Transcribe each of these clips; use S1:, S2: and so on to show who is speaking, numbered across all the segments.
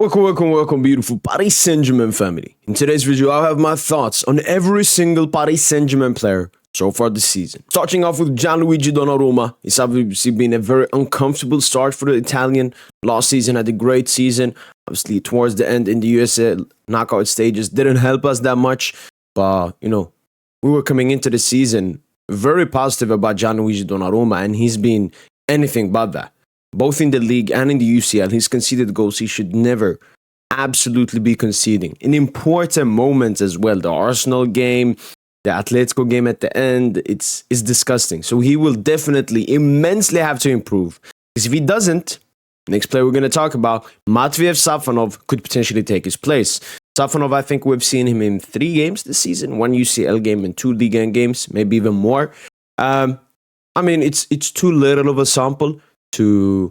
S1: Welcome, beautiful Paris Saint-Germain family. In today's video, I'll have my thoughts on every single Paris Saint-Germain player so far this season. Starting off with Gianluigi Donnarumma, it's obviously been a very uncomfortable start for the Italian. Last season had a great season. Obviously, towards the end in the USA knockout stages didn't help us that much. But, we were coming into the season very positive about Gianluigi Donnarumma, and he's been anything but that. Both in the league and in the UCL, he's conceded goals he should never absolutely be conceding. In important moments as well, the Arsenal game, the Atletico game at the end, it's disgusting. So he will definitely immensely have to improve. Because if he doesn't, next player we're going to talk about, Matviev Safonov, could potentially take his place. Safonov, I think we've seen him in 3 games this season, 1 UCL game and 2 Liga games, maybe even more. It's too little of a sample to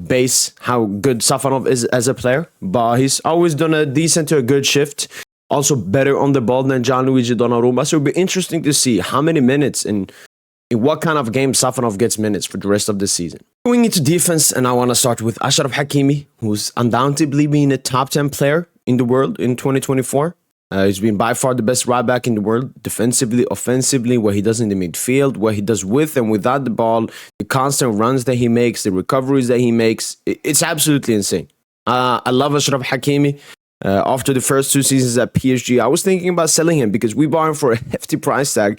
S1: base how good Safonov is as a player, but he's always done a decent to a good shift, also better on the ball than Gianluigi Donnarumma. So it'll be interesting to see how many minutes and in what kind of game Safonov gets minutes for the rest of the season. Going into defense, and I want to start with Achraf Hakimi, who's undoubtedly been a top 10 player in the world in 2024. He's been by far the best right back in the world, defensively, offensively, what he does in the midfield, what he does with and without the ball, the constant runs that he makes, the recoveries that he makes. It's absolutely insane. I love Achraf Hakimi. After the first 2 seasons at PSG, I was thinking about selling him because we bought him for a hefty price tag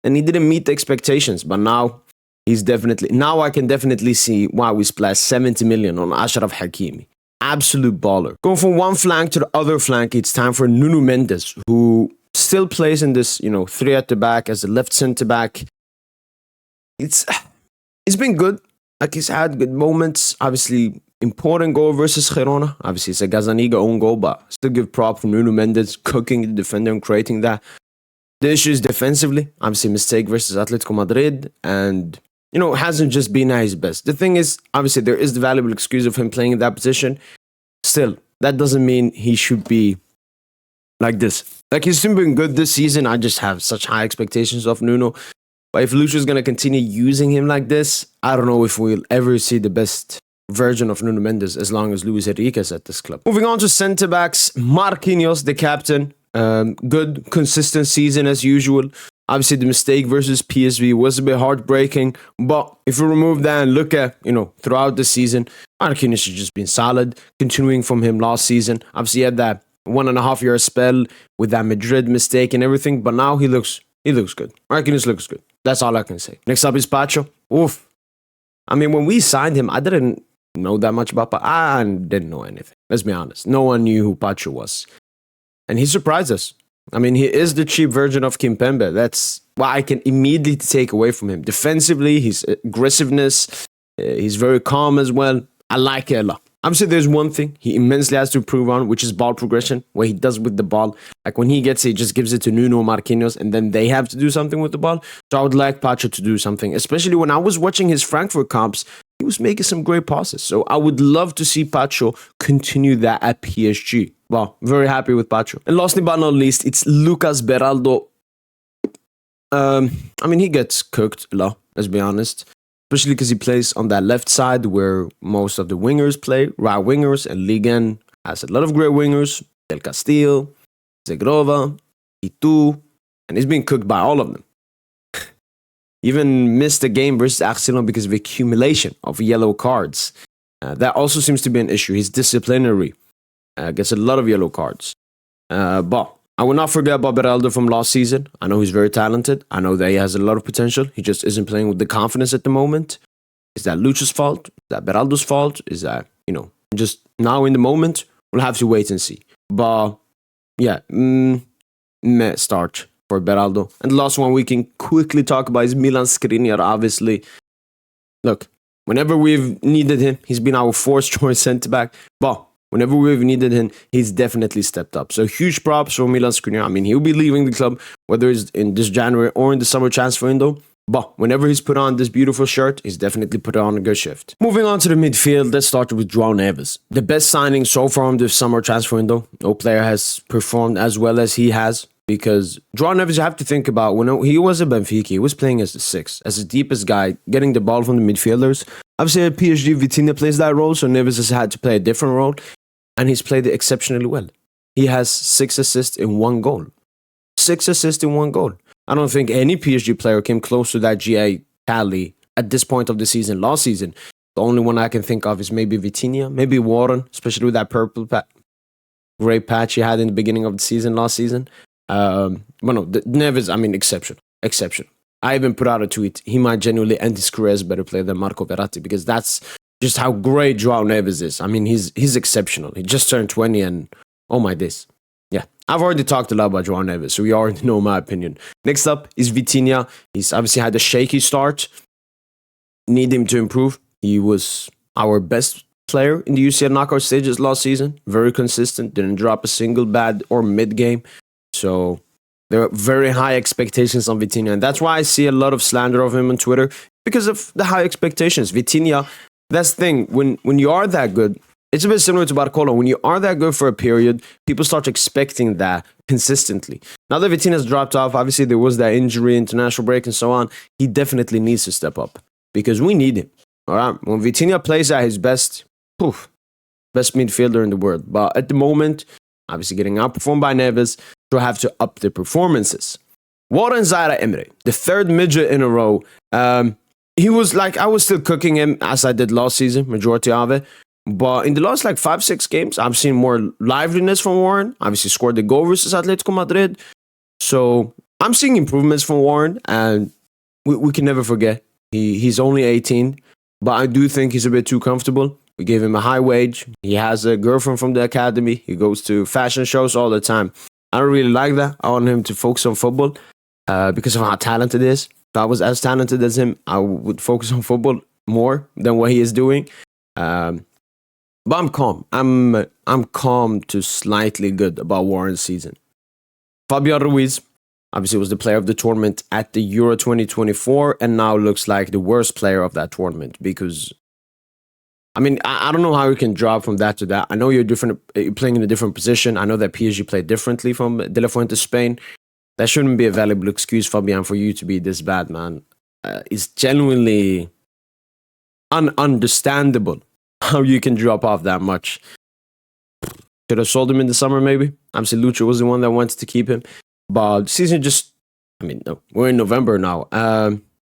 S1: and he didn't meet the expectations. But now I can definitely see why we splashed 70 million on Achraf Hakimi. Absolute baller. Going from one flank to the other flank, it's time for Nuno Mendes, who still plays in this, 3 at the back as a left center back. It's been good. Like, he's had good moments. Obviously, important goal versus Girona. Obviously, it's a Gazzaniga own goal, but still give prop for Nuno Mendes cooking the defender and creating that. The issue is defensively. Obviously, mistake versus Atletico Madrid, and hasn't just been at his best. The thing is, obviously, there is the valuable excuse of him playing in that position. Still, that doesn't mean he should be like this. Like, he's still been good this season. I just have such high expectations of Nuno. But if Lucho is going to continue using him like this, I don't know if we'll ever see the best version of Nuno Mendes as long as Luis Enrique is at this club. Moving on to centre-backs, Marquinhos, the captain. Good, consistent season as usual. Obviously, the mistake versus PSV was a bit heartbreaking, but if you remove that and look at, throughout the season, Marquinhos has just been solid, continuing from him last season. Obviously, he had that 1.5-year spell with that Madrid mistake and everything, but now he looks good. Marquinhos looks good. That's all I can say. Next up is Pacho. Oof. When we signed him, I didn't know that much about Pacho. I didn't know anything. Let's be honest. No one knew who Pacho was. And he surprised us. He is the cheap version of Kimpembe. That's what I can immediately take away from him. Defensively, his aggressiveness, he's very calm as well. I like it a lot. Obviously, there's one thing he immensely has to improve on, which is ball progression, what he does with the ball. Like, when he gets it, he just gives it to Nuno Marquinhos, and then they have to do something with the ball. So I would like Pacho to do something, especially when I was watching his Frankfurt comps. He was making some great passes. So I would love to see Pacho continue that at PSG. Wow, very happy with Pacho. And lastly but not least, it's Lucas Beraldo. He gets cooked a lot, let's be honest. Especially because he plays on that left side where most of the wingers play, right wingers, and Ligan has a lot of great wingers. Del Castillo, Zegrova, Itu, and he's being cooked by all of them. Even missed the game versus Arsenal because of accumulation of yellow cards. That also seems to be an issue. He's disciplinary. Gets a lot of yellow cards. But I will not forget about Beraldo from last season. I know he's very talented. I know that he has a lot of potential. He just isn't playing with the confidence at the moment. Is that Lucho's fault? Is that Beraldo's fault? Is that, just now in the moment? We'll have to wait and see. But, yeah, start for Beraldo. And the last one we can quickly talk about is Milan Skriniar, obviously. Look, whenever we've needed him, he's been our 4th choice centre-back. But whenever we've needed him, he's definitely stepped up. So huge props for Milan Skriniar. He'll be leaving the club, whether it's in this January or in the summer transfer window. But whenever he's put on this beautiful shirt, he's definitely put on a good shift. Moving on to the midfield, let's start with Joao Neves. The best signing so far in this summer transfer window. No player has performed as well as he has. Because Joao Neves, you have to think about, when he was at Benfica, he was playing as the 6th, as the deepest guy, getting the ball from the midfielders. Obviously, at PSG, Vitinha plays that role, so Neves has had to play a different role. and he's played exceptionally well. He has 6 assists in 1 goal. 6 assists in 1 goal. I don't think any PSG player came close to that GA tally at this point of the season. Last season, the only one I can think of is maybe Vitinha, maybe Warren, especially with that gray patch he had in the beginning of the season last season. Neves, I mean, exceptional. I even put out a tweet. He might genuinely end his career as a better player than Marco Verratti, because that's just how great Joao Neves is. I mean, he's exceptional. He just turned 20 and oh my days. Yeah, I've already talked a lot about Joao Neves, so you already know my opinion. Next up is Vitinha. He's obviously had a shaky start. Need him to improve. He was our best player in the UCL knockout stages last season. Very consistent. Didn't drop a single bad or mid game. So there are very high expectations on Vitinha. And that's why I see a lot of slander of him on Twitter, because of the high expectations. Vitinha, that's the thing. When you are that good, it's a bit similar to Barcola. When you are that good for a period, people start expecting that consistently. Now that Vitinha's dropped off, obviously there was that injury, international break, and so on. He definitely needs to step up, because we need him. All right, when Vitinha plays at his best, best midfielder in the world. But at the moment, obviously getting outperformed by Neves, to have to up the performances. Warren Zaire Emery, the 3rd midget in a row. He was like, I was still cooking him as I did last season, majority of it. But in the last 5-6 games, I've seen more liveliness from Warren. Obviously scored the goal versus Atletico Madrid. So I'm seeing improvements from Warren, and we can never forget. He's only 18, but I do think he's a bit too comfortable. We gave him a high wage. He has a girlfriend from the academy. He goes to fashion shows all the time. I don't really like that. I want him to focus on football because of how talented he is. If I was as talented as him, I would focus on football more than what he is doing. But I'm calm. I'm calm to slightly good about Warren's season. Fabian Ruiz, obviously, was the player of the tournament at the Euro 2024, and now looks like the worst player of that tournament, because I mean, I don't know how you can drop from that to that. I know you're playing in a different position. I know that PSG played differently from De La Fuente Spain. That shouldn't be a valuable excuse, Fabian, for you to be this bad, man. It's genuinely ununderstandable how you can drop off that much. Should have sold him in the summer, maybe. Obviously, Lucho was the one that wanted to keep him. But season no, we're in November now.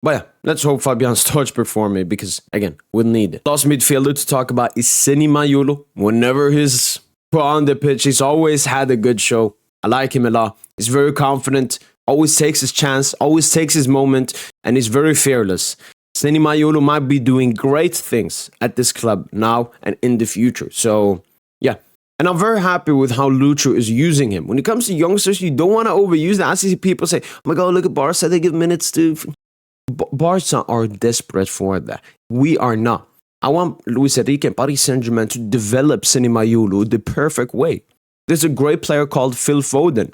S1: But yeah, let's hope Fabian starts performing, because, again, we'll need it. Last midfielder to talk about is Mayulu. Whenever he's put on the pitch, he's always had a good show. I like him a lot. He's very confident, always takes his chance, always takes his moment, and he's very fearless. Mayulu might be doing great things at this club now and in the future. So, yeah. And I'm very happy with how Lucho is using him. When it comes to youngsters, you don't want to overuse that. I see people say, oh my God, look at Barca, they give minutes to... Barca are desperate for that. We are not. I want Luis Enrique and Paris Saint-Germain to develop Mayulu the perfect way. There's a great player called Phil Foden.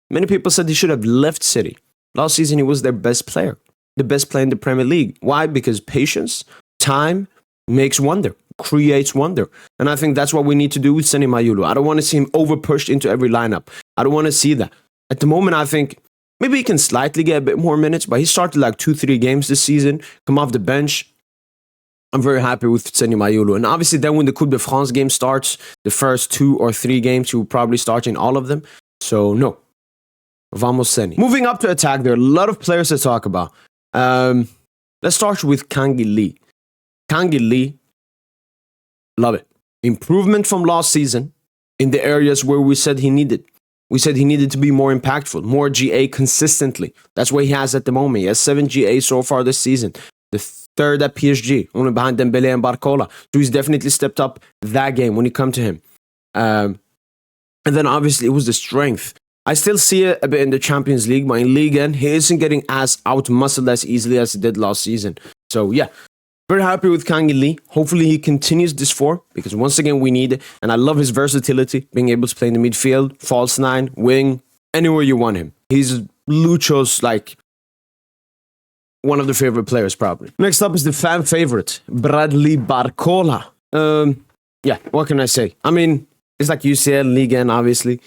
S1: Many people said he should have left City. Last season, he was their best player. The best player in the Premier League. Why? Because patience, time makes wonder, creates wonder. And I think that's what we need to do with Mayulu. I don't want to see him over-pushed into every lineup. I don't want to see that. At the moment, I think maybe he can slightly get a bit more minutes, but he started 2-3 games this season, come off the bench. I'm very happy with Mayulu. And obviously then when the Coupe de France game starts, the first 2 or 3 games, he will probably start in all of them. So no. Vamos Seni. Moving up to attack, there are a lot of players to talk about. Let's start with Kang In Lee. Kang In Lee, love it. Improvement from last season in the areas where we said he needed. We said he needed to be more impactful, more GA consistently. That's what he has at the moment. He has 7 GA so far this season. The 3rd at PSG, only behind Dembele and Barcola. So he's definitely stepped up that game when it come to him. And then obviously it was the strength. I still see it a bit in the Champions League, but in Ligue 1, he isn't getting as out-muscled as easily as he did last season. So yeah, very happy with Kang In Lee. Hopefully he continues this form, because once again we need it. And I love his versatility, being able to play in the midfield, false 9, wing, anywhere you want him. He's Lucho's one of the favorite players probably. Next up is the fan favorite, Bradley Barcola. Yeah, what can I say? I mean, it's like UCL, Ligue 1, obviously.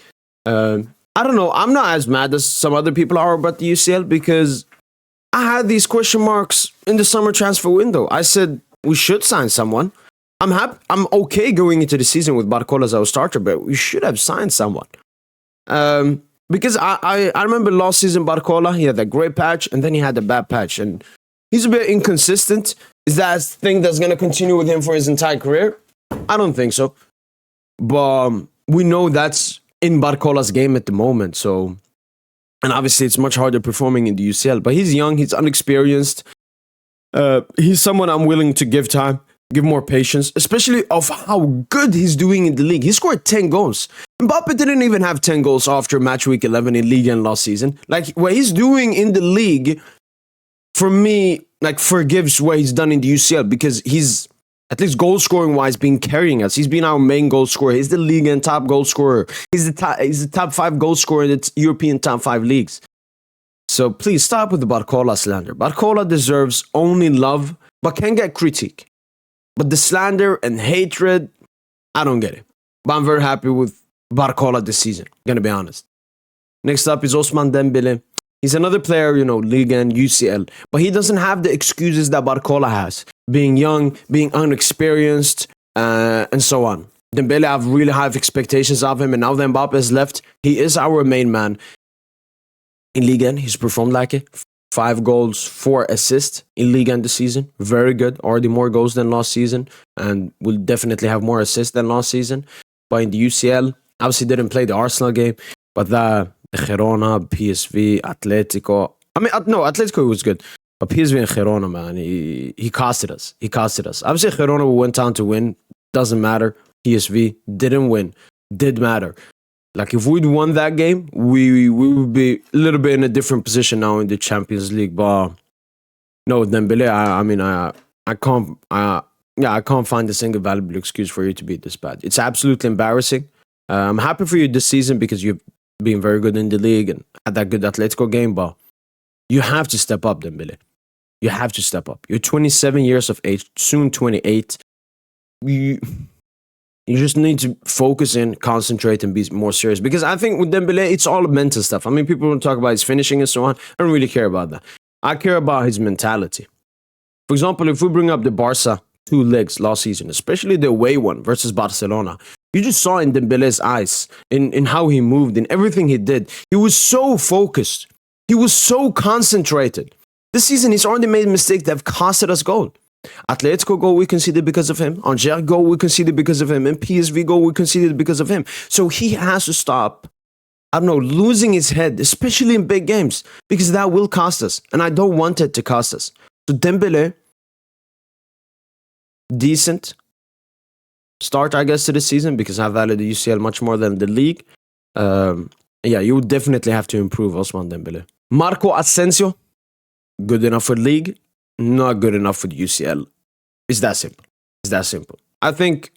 S1: I don't know. I'm not as mad as some other people are about the UCL, because I had these question marks in the summer transfer window. I said we should sign someone. I'm happy. I'm okay going into the season with Barcola as our starter, but we should have signed someone. Because I remember last season Barcola, he had that great patch and then he had a bad patch, and he's a bit inconsistent. Is that a thing that's gonna continue with him for his entire career? I don't think so. But we know that's in Barcola's game at the moment. So, and obviously it's much harder performing in the UCL. But he's young, he's unexperienced. He's someone I'm willing to give time, give more patience, especially of how good he's doing in the league. He scored 10 goals. Mbappe didn't even have 10 goals after match week 11 in Ligue 1 last season. Like, what he's doing in the league, for me, like, forgives what he's done in the UCL, because he's, at least goal scoring wise, been carrying us. He's been our main goal scorer. He's the league and top goal scorer. He's the top 5 goal scorer in the European top 5 leagues. So please stop with the Barcola slander. Barcola deserves only love, but can get critique. But the slander and hatred, I don't get it. But I'm very happy with Barcola this season, gonna be honest. Next up is Ousmane Dembele. He's another player, you know, Ligue 1, UCL, but he doesn't have the excuses that Barcola has. Being young, being unexperienced, and so on. Dembele, I have really high expectations of him, and now that Mbappe has left, he is our main man. In Ligue 1, he's performed like it. 5 goals, 4 assists in Ligue 1 this season. Very good. Already more goals than last season, and will definitely have more assists than last season. But in the UCL, obviously didn't play the Arsenal game, but the Girona, PSV, Atletico. I mean, no, Atletico was good. But PSV and Girona, man, he costed us. He costed us. Obviously, Girona went on to win. Doesn't matter. PSV didn't win. Did matter. Like, if we'd won that game, we would be a little bit in a different position now in the Champions League. But no, Dembele, I can't find a single valuable excuse for you to be this bad. It's absolutely embarrassing. I'm happy for you this season because you've been very good in the league and had that good Atletico game, but you have to step up, Dembele. You have to step up. You're 27 years of age, soon 28. You just need to focus in, concentrate, and be more serious. Because I think with Dembele, it's all mental stuff. I mean, people want to talk about his finishing and so on. I don't really care about that. I care about his mentality. For example, if we bring up the Barca 2 legs last season, especially the away one versus Barcelona, you just saw in Dembele's eyes, in how he moved, in everything he did. He was so focused. He was so concentrated. This season, he's already made mistakes that have costed us goal. Atletico goal we conceded because of him. Angers goal we conceded because of him. And PSV goal we conceded because of him. So he has to stop, I don't know, losing his head, especially in big games, because that will cost us. And I don't want it to cost us. So Dembele, decent start, I guess, to the season, because I value the UCL much more than the league. Yeah, you would definitely have to improve Ousmane Dembele. Marco Asensio, good enough for league, not good enough for the UCL. It's that simple. It's that simple. I think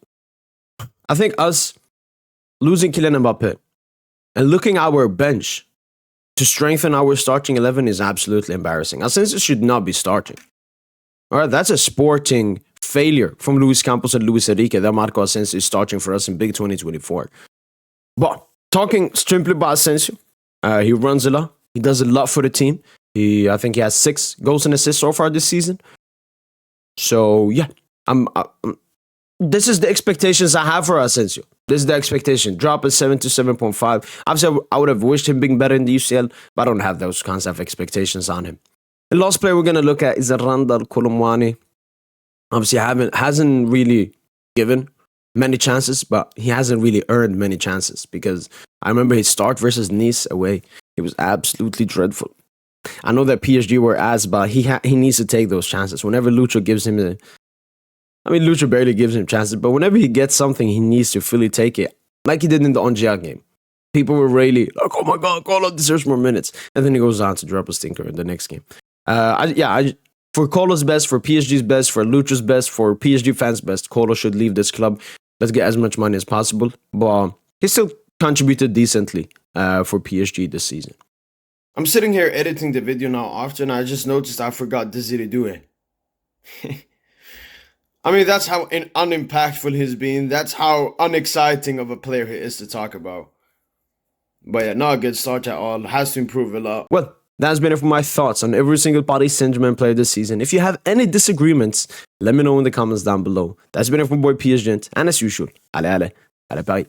S1: us losing Kylian Mbappe and looking at our bench to strengthen our starting 11 is absolutely embarrassing. Asensio should not be starting. All right, that's a sporting failure from Luis Campos and Luis Enrique that Marco Asensio is starting for us in Big 2024. But talking simply about Asensio, he runs a lot. He does a lot for the team. I think he has 6 goals and assists so far this season. So yeah, this is the expectations I have for Asensio. This is the expectation. Drop a 7 to 7.5. Obviously, I would have wished him being better in the UCL, but I don't have those kinds of expectations on him. The last player we're going to look at is Randal Kolo Muani. Obviously, hasn't really given many chances, but he hasn't really earned many chances, because I remember his start versus Nice away. It was absolutely dreadful. I know that PSG were ass, but he needs to take those chances. Whenever Lucho gives him Lucho barely gives him chances, but whenever he gets something, he needs to fully take it, like he did in the Angers game. People were really like, "Oh my God, Kolo deserves more minutes," and then he goes on to drop a stinker in the next game. For Kolo's best, for PSG's best, for Lucho's best, for PSG fans' best, Kolo should leave this club. Let's get as much money as possible. But he still contributed decently for PSG this season. I'm sitting here editing the video now after, and I just noticed I forgot Desiree Doué. I mean, that's how unimpactful he's been. That's how unexciting of a player he is to talk about. But yeah, not a good start at all. Has to improve a lot. Well, That's been it for my thoughts on every single Paris Saint-Germain player this season. If you have any disagreements, let me know in the comments down below. That's been it from boy PSG, and as usual, allez, allez, allez Paris.